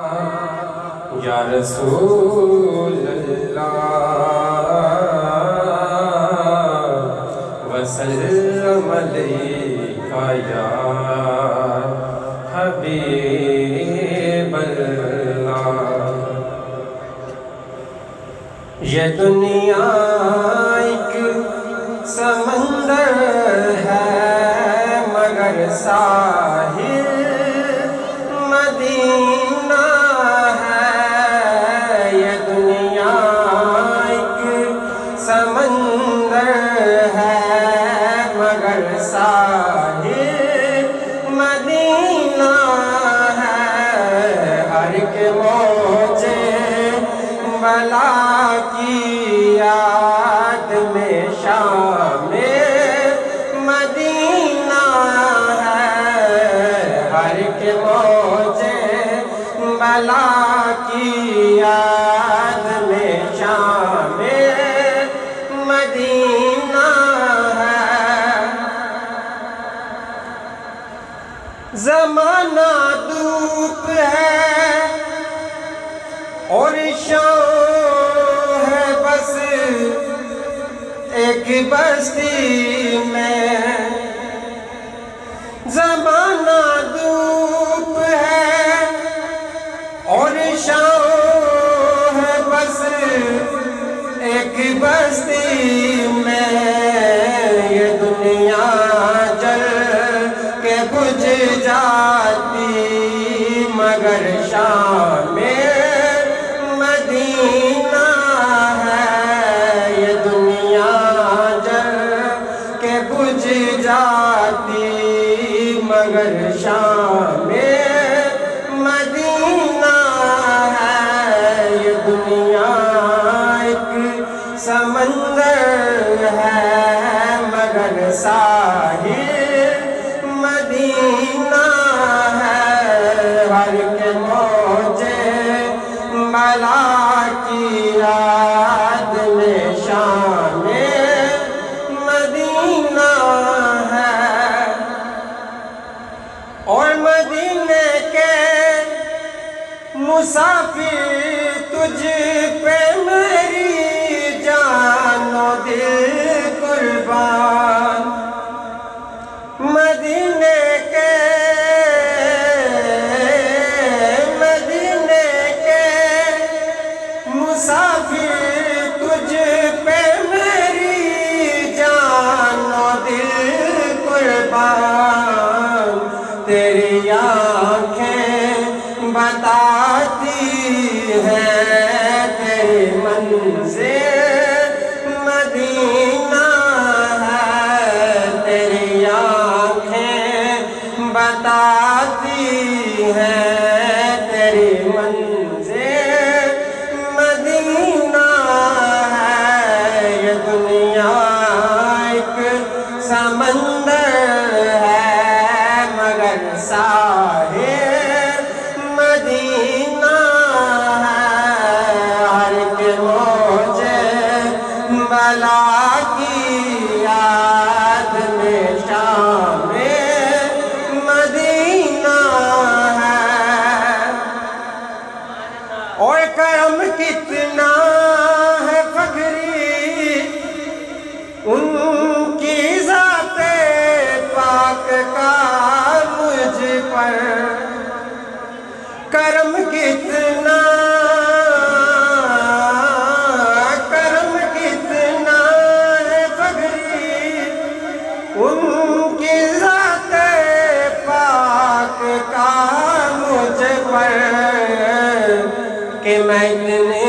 یا رسول اللہ وسلم علیکہ یا حبیب اللہ۔ یہ دنیا ایک سمندر ہے مگر ساحل مدینہ ہے۔ یہ دنیا ایک سمندر ہے مگر ساحل مدینہ ہے۔ ہر ایک موجے بلا کی یاد میں شام مدینہ ہے۔ ہر ایک موجے بلا کی یاد میں شام مدینہ ہے۔ زمانہ دھوپ ہے اور شام ہے بس ایک بستی میں۔ زمانہ دھوپ ہے اور شام ہے بس ایک بستی میں۔ یہ دنیا جل کے بجھ جاتی مگر شام مدینہ ہے۔ یہ دنیا جل کے بجھ جاتی مگر شام مدینہ ہے۔ یہ دنیا ایک سمندر ہے مگر ساحل مدینہ ہے۔ ہر ایک موجے بلا کی یاد میں شام مدینہ ہے۔ اور مدینے کے مسافر تجھ پہ میری جان و دل قربان۔ مدینے کے مسافر تجھ پہ میری جان و دل قربان۔ تیری آنکھیں بتاتی ہیں تیری منزل مدینہ ہے۔ تیری آنکھیں بتاتی ہیں تیری منزل مدینہ ہے۔ یہ دنیا ایک سمندر ہے مگر ساحل مدینہ ہے۔ ہر ایک موجے بلا کی یاد میں شام مدینہ ہے۔ اور کرم کتنا ہے فخری ان کی ذات پاک کا مجھ پر۔ کرم کتنا ہے فخری ان کی ذات پاک کا مجھ پر کہ میں اتنے